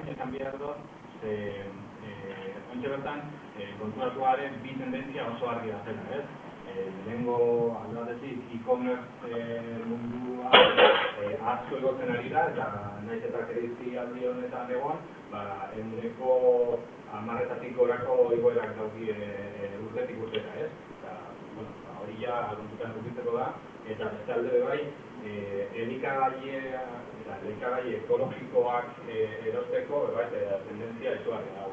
orain esan behar dut, ontsa bertan, konturatuaren bi tendentzia oso argi da zela, ez? Lehenengo aldatetik e-commerce mundua asko egotzen ari da, eta nahiz eta krisi aldi honetan egon, ehuneko 10-etatik gorako igoerak dauki urtetik urtera, ez? Eta, hori ja kontutan edukitzeko da, eta beste alde bai, elikagai ekologikoak erosteko, tendentzia izugarria da.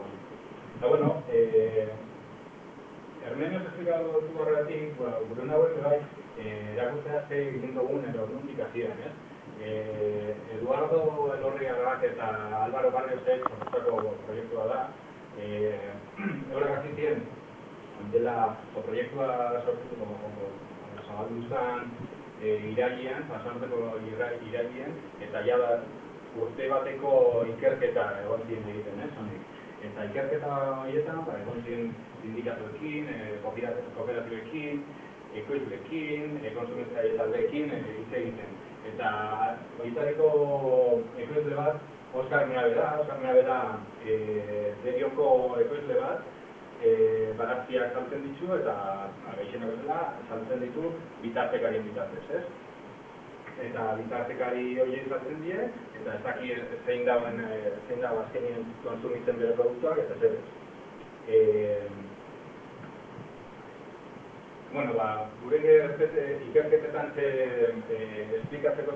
Eta, Hermenioz esplikatu dutu horretik, gure nagoen bai, erakustea ze egin dugun nondik hasieran, ez? Eduardo Elorriagak eta Álvaro Barriosek sortutako proiektua da. Horrek hasi ziren, proiektua sortuko zabaldu zen irailean, pasarteko irailean, eta ja urte bateko ikerketa egon ziren egiten, ez? Eta ikerketa horietan, egon ziren sindikatuekin, kooperatibekin, ekoizleekin, kontsumitzaile taldeekin hitz egiten. Eta horietako ekoizle bat, Oskar Meabeda Derioko ekoizle bat, barazkiak saltzen ditu eta gehienak bezala saltzen ditu bitartekarien bitartez, ez? Eta bitartekari horiek saltzen die, eta ez daki zein dago azkenien kontsumitzen bere produktuak, eta zer ez. Gure ikerketetan esplikatzeko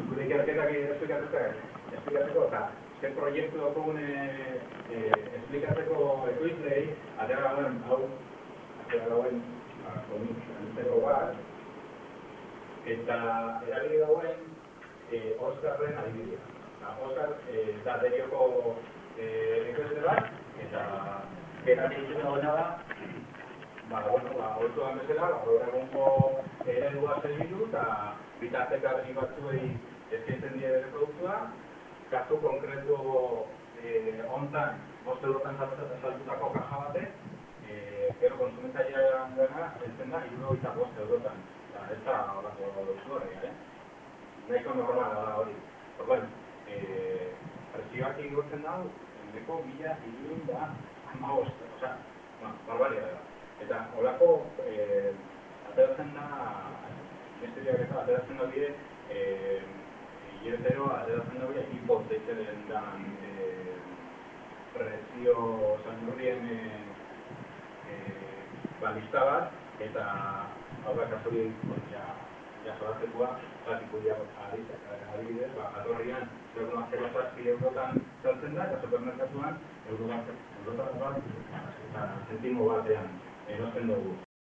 gure ikerketak esplikatzeko eta ze proiektu daukagun esplikatzeko ekoizleei atera gauen komik antzeko bat, eta erabili gauen Oskarren adibidea. Oskar da Derioko ekoizle bat, eta berak egiten dagoena da, hortuan bezala, gaur egungo eredua segitu, eta bitartekari batzuei eskaintzen die bere produktua, kasu konkretu hontan, 5 eurotan saltutako kaja batek, gero kontsumitzailean gana, heltzen da 75 eurotan. Ez da horako izugarria, nahiko normala da hori. Orduan, prezioak igotzen dago, ehuneko 1.215, barbaria da. Eta horako, ateratzen da, ministeriak eta ateratzen da bide, hilabetero ateratzen da bide, ipot deitzen den prezio neurrien lista bat, eta hau da kasuri jasoratzekoa, adibidez, jatorrian 0,07 eurotan saltzen da, eta supermerkatuan eurotan bat, eta zentimo batean erosten dugu.